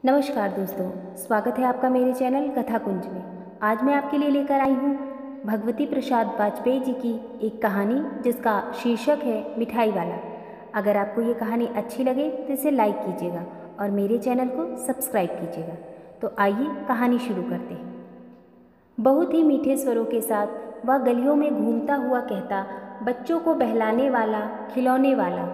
नमस्कार दोस्तों, स्वागत है आपका मेरे चैनल कथा कुंज में। आज मैं आपके लिए लेकर आई हूँ भगवती प्रसाद वाजपेयी जी की एक कहानी जिसका शीर्षक है मिठाई वाला। अगर आपको ये कहानी अच्छी लगे तो इसे लाइक कीजिएगा और मेरे चैनल को सब्सक्राइब कीजिएगा। तो आइए कहानी शुरू करते हैं। बहुत ही मीठे स्वरों के साथ वह गलियों में घूमता हुआ कहता, बच्चों को बहलाने वाला, खिलौने वाला।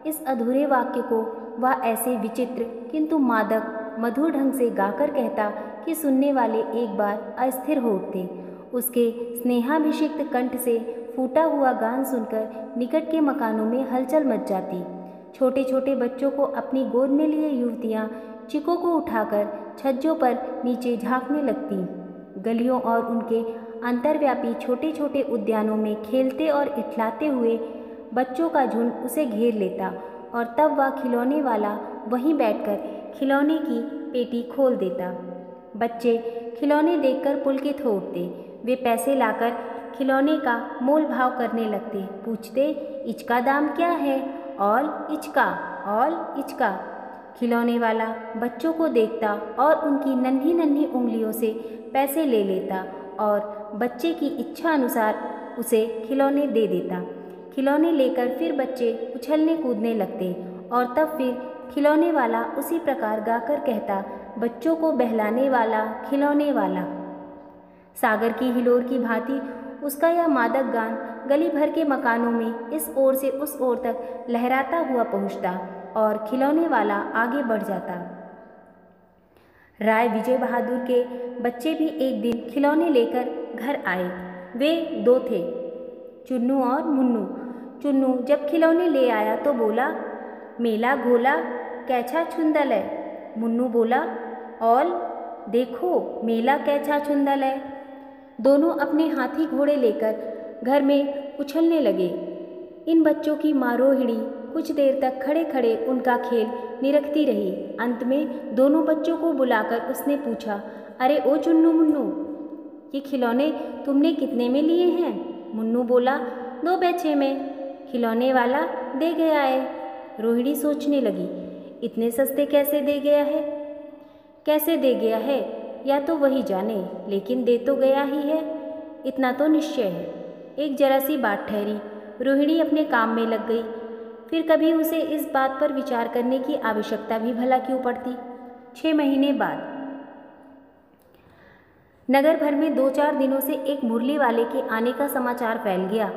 इस अधूरे वाक्य को वह ऐसे विचित्र किंतु मादक मधुर ढंग से गाकर कहता कि सुनने वाले एक बार अस्थिर हो उठते। उसके स्नेहाभिषिक्त कंठ से फूटा हुआ गान सुनकर निकट के मकानों में हलचल मच जाती। छोटे छोटे बच्चों को अपनी गोद में लिए युवतियाँ चिकों को उठाकर छज्जों पर नीचे झांकने लगती। गलियों और उनके अंतर्व्यापी छोटे छोटे उद्यानों में खेलते और इठलाते हुए बच्चों का झुंड उसे घेर लेता और तब वह खिलौने वाला वहीं बैठकर खिलौने की पेटी खोल देता। बच्चे खिलौने देखकर पुलकित हो उठते। वे पैसे लाकर खिलौने का मोल भाव करने लगते। पूछते, इचका दाम क्या है? ऑल इचका। खिलौने वाला बच्चों को देखता और उनकी नन्ही नन्ही उंगलियों से पैसे ले लेता और बच्चे की इच्छा अनुसार उसे खिलौने दे देता। खिलौने लेकर फिर बच्चे उछलने कूदने लगते और तब फिर खिलौने वाला उसी प्रकार गाकर कहता, बच्चों को बहलाने वाला, खिलौने वाला। सागर की हिलोर की भांति उसका यह मादक गान गली भर के मकानों में इस ओर से उस ओर तक लहराता हुआ पहुँचता और खिलौने वाला आगे बढ़ जाता। राय विजय बहादुर के बच्चे भी एक दिन खिलौने लेकर घर आए। वे दो थे, चुन्नू और मुन्नू। चुन्नू जब खिलौने ले आया तो बोला, मेला घोला कैछा छुंदल है। मुन्नू बोला, ऑल देखो मेला कैछा छुंदल है। दोनों अपने हाथी घोड़े लेकर घर में उछलने लगे। इन बच्चों की माँ रोहिणी कुछ देर तक खड़े खड़े उनका खेल निरखती रही। अंत में दोनों बच्चों को बुलाकर उसने पूछा, अरे ओ चुन्नू मुन्नू, ये खिलौने तुमने कितने में लिए हैं? मुन्नू बोला, 2 पैसे में। खिलौने वाला दे गया है। रोहिणी सोचने लगी, इतने सस्ते कैसे दे गया है? कैसे दे गया है या तो वही जाने, लेकिन दे तो गया ही है, इतना तो निश्चय है। एक जरा सी बात ठहरी। रोहिणी अपने काम में लग गई। फिर कभी उसे इस बात पर विचार करने की आवश्यकता भी भला क्यों पड़ती। 6 महीने बाद नगर भर में 2-4 दिनों से एक मुरली वाले के आने का समाचार फैल गया।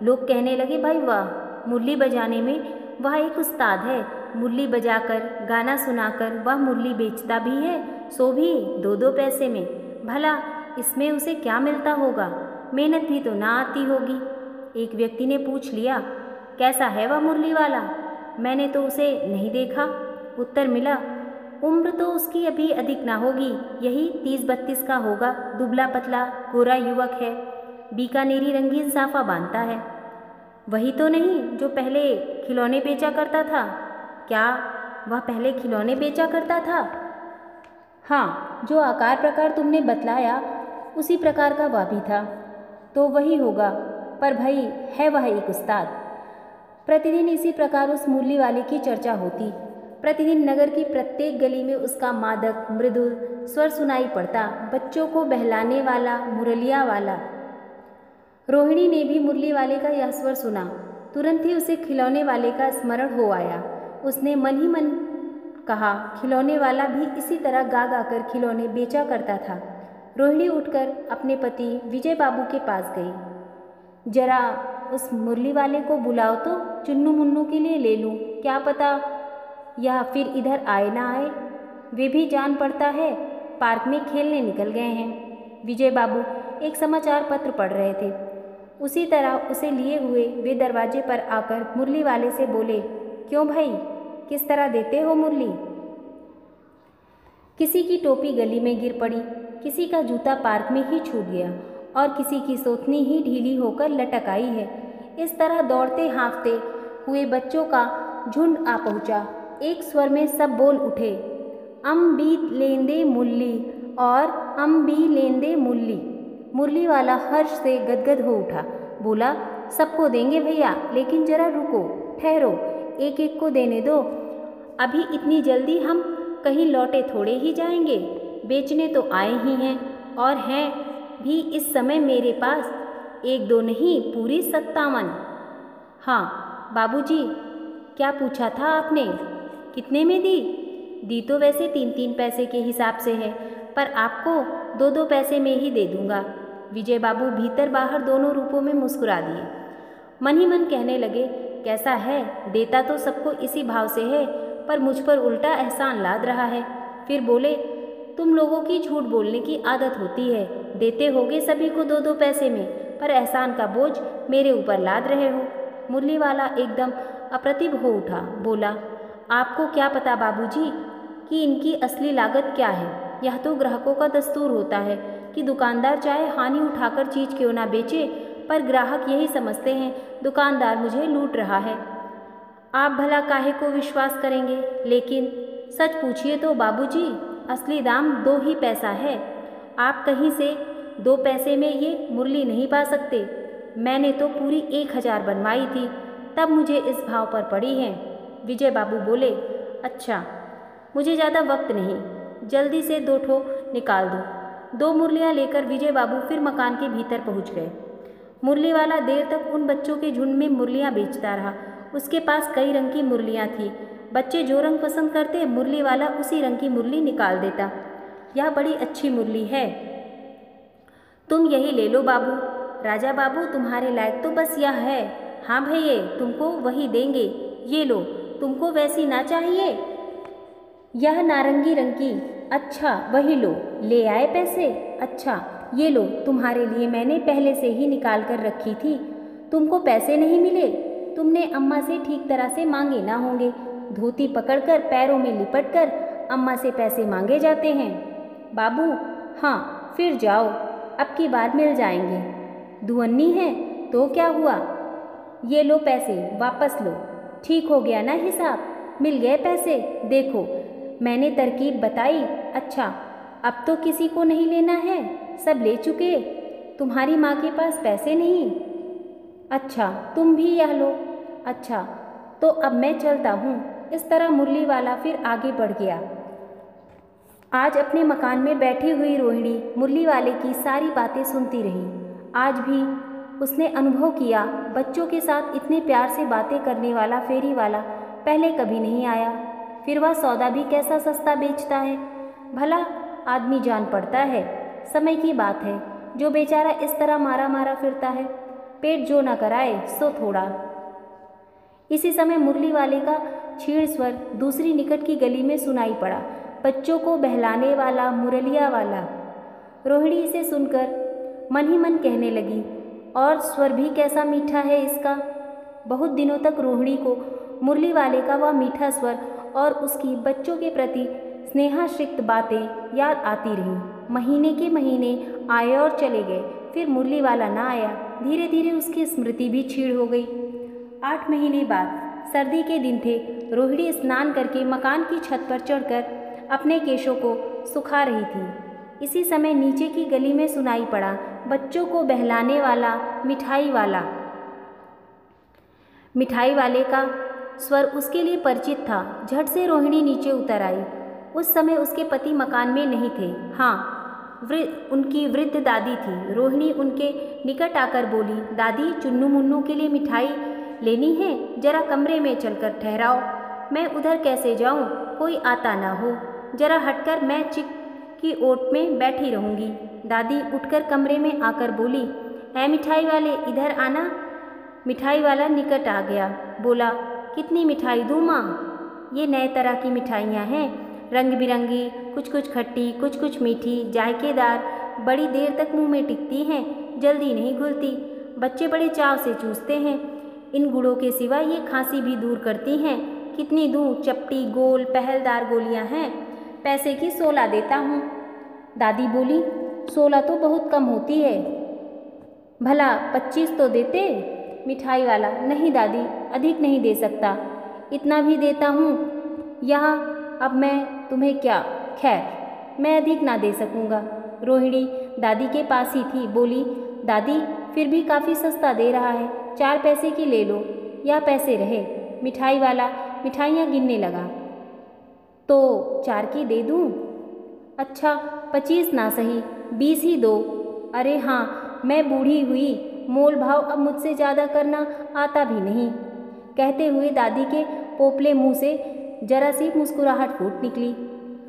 लोग कहने लगे, भाई वाह, मुरली बजाने में वह एक उस्ताद है। मुरली बजाकर गाना सुनाकर वह मुरली बेचता भी है, सो भी 2-2 पैसे में। भला इसमें उसे क्या मिलता होगा? मेहनत भी तो ना आती होगी। एक व्यक्ति ने पूछ लिया, कैसा है वह मुरली वाला? मैंने तो उसे नहीं देखा। उत्तर मिला, उम्र तो उसकी अभी अधिक ना होगी, यही 30-32 का होगा। दुबला पतला गोरा युवक है, बीकानेरी रंगीन साफा बांधता है। वही तो नहीं जो पहले खिलौने बेचा करता था? क्या वह पहले खिलौने बेचा करता था? हाँ, जो आकार प्रकार तुमने बतलाया उसी प्रकार का वह भी था। तो वही होगा, पर भाई है वह एक उस्ताद। प्रतिदिन इसी प्रकार उस मुरली वाले की चर्चा होती। प्रतिदिन नगर की प्रत्येक गली में उसका मादक मृदुल स्वर सुनाई पड़ता, बच्चों को बहलाने वाला, मुरलिया वाला। रोहिणी ने भी मुरली वाले का यह स्वर सुना। तुरंत ही उसे खिलौने वाले का स्मरण हो आया। उसने मन ही मन कहा, खिलौने वाला भी इसी तरह गा गा कर खिलौने बेचा करता था। रोहिणी उठकर अपने पति विजय बाबू के पास गई। जरा उस मुरली वाले को बुलाओ तो चुन्नू मुन्नू के लिए ले लूँ, क्या पता यह फिर इधर आए ना आए। वे भी जान पड़ता है पार्क में खेलने निकल गए हैं। विजय बाबू एक समाचार पत्र पढ़ रहे थे। उसी तरह उसे लिए हुए वे दरवाजे पर आकर मुरली वाले से बोले, क्यों भाई, किस तरह देते हो मुरली? किसी की टोपी गली में गिर पड़ी, किसी का जूता पार्क में ही छूट गया और किसी की सोथनी ही ढीली होकर लटक आई है। इस तरह दौड़ते हाँफते हुए बच्चों का झुंड आ पहुँचा। एक स्वर में सब बोल उठे, अम भी लेंदे मुरली और अम भी लेंदे मुरली। मुरली वाला हर्ष से गदगद हो उठा। बोला, सबको देंगे भैया, लेकिन जरा रुको, ठहरो, एक एक को देने दो। अभी इतनी जल्दी हम कहीं लौटे थोड़े ही जाएंगे, बेचने तो आए ही हैं, और हैं भी इस समय मेरे पास 1-2 नहीं, पूरी 57। हाँ बाबूजी, क्या पूछा था आपने? कितने में दी? दी तो वैसे 3-3 पैसे के हिसाब से है, पर आपको 2-2 पैसे में ही दे दूंगा। विजय बाबू भीतर बाहर दोनों रूपों में मुस्कुरा दिए। मन ही मन कहने लगे, कैसा है, देता तो सबको इसी भाव से है, पर मुझ पर उल्टा एहसान लाद रहा है। फिर बोले, तुम लोगों की झूठ बोलने की आदत होती है, देते होगे सभी को 2-2 पैसे में, पर एहसान का बोझ मेरे ऊपर लाद रहे हो। मुरली वाला एकदम अप्रतिभ हो उठा, बोला, आपको क्या पता बाबूजी कि इनकी असली लागत क्या है? यह तो ग्राहकों का दस्तूर होता है कि दुकानदार चाहे हानि उठाकर चीज क्यों ना बेचे, पर ग्राहक यही समझते हैं दुकानदार मुझे लूट रहा है। आप भला काहे को विश्वास करेंगे? लेकिन सच पूछिए तो बाबूजी, असली दाम 2 ही पैसा है। आप कहीं से 2 पैसे में ये मुरली नहीं पा सकते। मैंने तो पूरी 1000 बनवाई थी, तब मुझे इस भाव पर पड़ी है। विजय बाबू बोले, अच्छा, मुझे ज़्यादा वक्त नहीं, जल्दी से 2 ठो निकाल दो। 2 मुरलियाँ लेकर विजय बाबू फिर मकान के भीतर पहुँच गए। मुरली वाला देर तक उन बच्चों के झुंड में मुरलियाँ बेचता रहा। उसके पास कई रंग की मुरलियाँ थी। बच्चे जो रंग पसंद करते, मुरली वाला उसी रंग की मुरली निकाल देता। यह बड़ी अच्छी मुरली है, तुम यही ले लो बाबू। राजा बाबू, तुम्हारे लायक तो बस यह है। हाँ भैये, तुमको वही देंगे, ये लो। तुमको वैसी ना चाहिए? यह नारंगी रंग की। अच्छा, वही लो। ले आए पैसे? अच्छा, ये लो, तुम्हारे लिए मैंने पहले से ही निकाल कर रखी थी। तुमको पैसे नहीं मिले? तुमने अम्मा से ठीक तरह से मांगे ना होंगे। धोती पकड़कर पैरों में लिपटकर अम्मा से पैसे मांगे जाते हैं। बाबू, हाँ, फिर जाओ, अब की बार मिल जाएंगे। दुअन्नी है तो क्या हुआ? ये लो पैसे, वापस लो। ठीक हो गया ना हिसाब? मिल गए पैसे? देखो, मैंने तरकीब बताई। अच्छा, अब तो किसी को नहीं लेना है, सब ले चुके। तुम्हारी माँ के पास पैसे नहीं? अच्छा, तुम भी यह लो। अच्छा, तो अब मैं चलता हूँ। इस तरह मुरली वाला फिर आगे बढ़ गया। आज अपने मकान में बैठी हुई रोहिणी मुरली वाले की सारी बातें सुनती रही। आज भी उसने अनुभव किया, बच्चों के साथ इतने प्यार से बातें करने वाला फेरी वाला पहले कभी नहीं आया। फिर वह सौदा भी कैसा सस्ता बेचता है। भला आदमी जान पड़ता है, समय की बात है, जो बेचारा इस तरह मारा मारा फिरता है। पेट जो न कराए सो थोड़ा। इसी समय मुरली वाले का छीण स्वर दूसरी निकट की गली में सुनाई पड़ा, बच्चों को बहलाने वाला मुरलिया वाला। रोहिणी इसे सुनकर मन ही मन कहने लगी, और स्वर भी कैसा मीठा है इसका। बहुत दिनों तक रोहिणी को मुरली वाले का वह मीठा स्वर और उसकी बच्चों के प्रति स्नेहाश्रिक्त बातें याद आती रहीं। महीने के महीने आए और चले गए, फिर मुरली वाला ना आया। धीरे धीरे उसकी स्मृति भी छीड़ हो गई। 8 महीने बाद सर्दी के दिन थे। रोहिणी स्नान करके मकान की छत पर चढ़कर अपने केशों को सुखा रही थी। इसी समय नीचे की गली में सुनाई पड़ा, बच्चों को बहलाने वाला मिठाई वाला। मिठाई वाले का स्वर उसके लिए परिचित था। झट से रोहिणी नीचे उतर आई। उस समय उसके पति मकान में नहीं थे। हाँ, उनकी वृद्ध दादी थी। रोहिणी उनके निकट आकर बोली, दादी, चुन्नू मुन्नू के लिए मिठाई लेनी है, जरा कमरे में चलकर ठहराओ। मैं उधर कैसे जाऊं? कोई आता ना हो। जरा हटकर मैं चिक की ओट में बैठी रहूंगी। दादी उठकर कमरे में आकर बोली, ऐ मिठाई वाले, इधर आना। मिठाई वाला निकट आ गया, बोला, कितनी मिठाई दूँ माँ? ये नए तरह की मिठाइयाँ हैं, रंग बिरंगी, कुछ कुछ खट्टी, कुछ कुछ मीठी, जायकेदार, बड़ी देर तक मुंह में टिकती हैं, जल्दी नहीं घुलती। बच्चे बड़े चाव से चूसते हैं। इन गुड़ों के सिवा ये खांसी भी दूर करती हैं। कितनी दूँ? चपटी, गोल, पहलदार गोलियाँ हैं। पैसे की 16 देता हूँ। दादी बोली, 16 तो बहुत कम होती है, भला 25 तो देते। मिठाई वाला, नहीं दादी, अधिक नहीं दे सकता, इतना भी देता हूँ यहाँ। अब मैं तुम्हें क्या, खैर, मैं अधिक ना दे सकूँगा। रोहिणी दादी के पास ही थी, बोली, दादी फिर भी काफ़ी सस्ता दे रहा है, 4 पैसे की ले लो, या पैसे रहे। मिठाई वाला मिठाइयाँ गिनने लगा। तो 4 की दे दूँ? अच्छा 25 ना सही 20 ही दो। अरे हाँ, मैं बूढ़ी हुई, मोल भाव अब मुझसे ज़्यादा करना आता भी नहीं। कहते हुए दादी के पोपले मुंह से जरा सी मुस्कुराहट फूट निकली।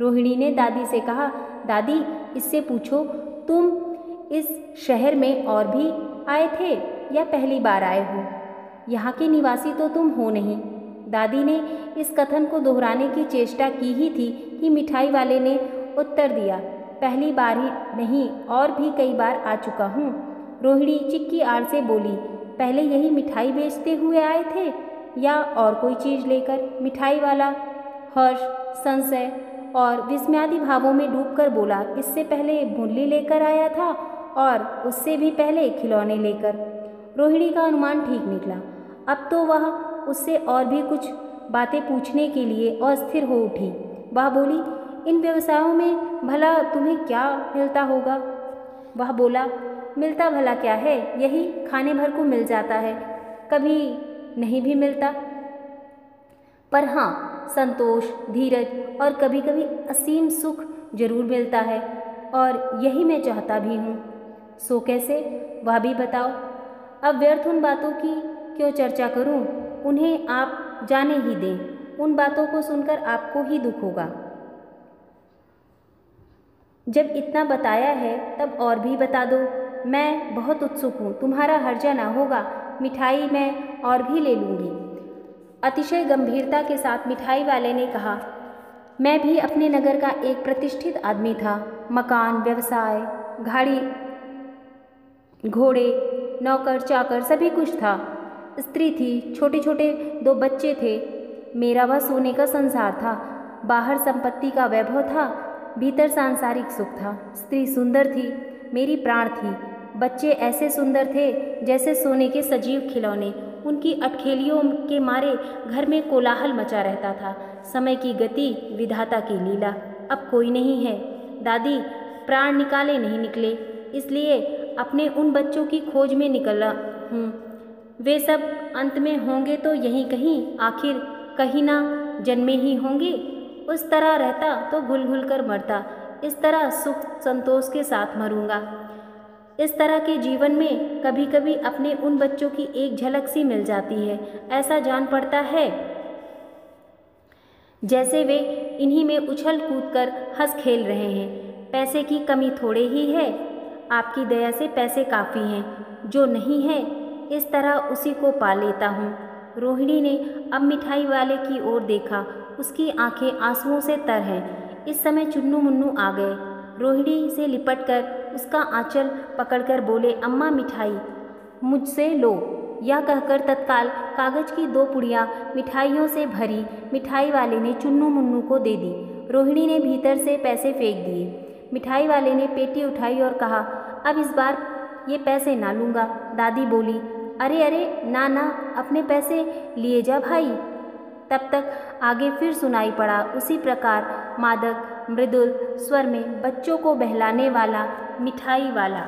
रोहिणी ने दादी से कहा, दादी इससे पूछो, तुम इस शहर में और भी आए थे या पहली बार आए हो? यहाँ के निवासी तो तुम हो नहीं। दादी ने इस कथन को दोहराने की चेष्टा की ही थी कि मिठाई वाले ने उत्तर दिया, पहली बार ही नहीं और भी कई बार आ चुका हूँ। रोहिणी चिक्की आड़ से बोली, पहले यही मिठाई बेचते हुए आए थे या और कोई चीज़ लेकर? मिठाई वाला हर्ष, संशय और विस्मयादि भावों में डूबकर बोला, इससे पहले मुरली लेकर आया था और उससे भी पहले खिलौने लेकर। रोहिणी का अनुमान ठीक निकला। अब तो वह उससे और भी कुछ बातें पूछने के लिए अस्थिर हो उठी। वह बोली, इन व्यवसायों में भला तुम्हें क्या मिलता होगा? वह बोला, मिलता भला क्या है, यही खाने भर को मिल जाता है, कभी नहीं भी मिलता। पर हाँ, संतोष, धीरज और कभी कभी असीम सुख जरूर मिलता है और यही मैं चाहता भी हूँ। सो कैसे, वह भी बताओ। अब व्यर्थ उन बातों की क्यों चर्चा करूँ, उन्हें आप जाने ही दें। उन बातों को सुनकर आपको ही दुख होगा। जब इतना बताया है तब और भी बता दो। मैं बहुत उत्सुक हूँ, तुम्हारा हर्जा ना होगा, मिठाई मैं और भी ले लूँगी। अतिशय गंभीरता के साथ मिठाई वाले ने कहा, मैं भी अपने नगर का एक प्रतिष्ठित आदमी था। मकान, व्यवसाय, गाड़ी घोड़े, नौकर चाकर सभी कुछ था। स्त्री थी, छोटे छोटे 2 बच्चे थे। मेरा वह सोने का संसार था। बाहर संपत्ति का वैभव था, भीतर सांसारिक सुख था। स्त्री सुंदर थी, मेरी प्राण थी। बच्चे ऐसे सुंदर थे जैसे सोने के सजीव खिलौने। उनकी अटखेलियों के मारे घर में कोलाहल मचा रहता था। समय की गति, विधाता की लीला। अब कोई नहीं है। दादी, प्राण निकाले नहीं निकले, इसलिए अपने उन बच्चों की खोज में निकला हूँ। वे सब अंत में होंगे तो यहीं कहीं, आखिर कहीं ना जन्मे ही होंगे। उस तरह रहता तो घुल घुल कर मरता, इस तरह सुख संतोष के साथ मरूंगा। इस तरह के जीवन में कभी कभी अपने उन बच्चों की एक झलक सी मिल जाती है। ऐसा जान पड़ता है जैसे वे इन्हीं में उछल कूद कर हंस खेल रहे हैं। पैसे की कमी थोड़े ही है, आपकी दया से पैसे काफ़ी हैं। जो नहीं है, इस तरह उसी को पा लेता हूँ। रोहिणी ने अब मिठाई वाले की ओर देखा। उसकी आंखें आंसुओं से तर हैं। इस समय चुन्नू मुन्नू आ गए। रोहिणी से लिपटकर उसका आंचल पकड़कर बोले, अम्मा मिठाई मुझसे लो। यह कहकर तत्काल कागज की 2 पुड़ियाँ मिठाइयों से भरी मिठाई वाले ने चुन्नू मुन्नू को दे दी। रोहिणी ने भीतर से पैसे फेंक दिए। मिठाई वाले ने पेटी उठाई और कहा, अब इस बार ये पैसे ना लूँगा। दादी बोली, अरे अरे ना ना, अपने पैसे लिए जा भाई। तब तक आगे फिर सुनाई पड़ा उसी प्रकार मादक मृदुल स्वर में बच्चों को बहलाने वाला मिठाई वाला।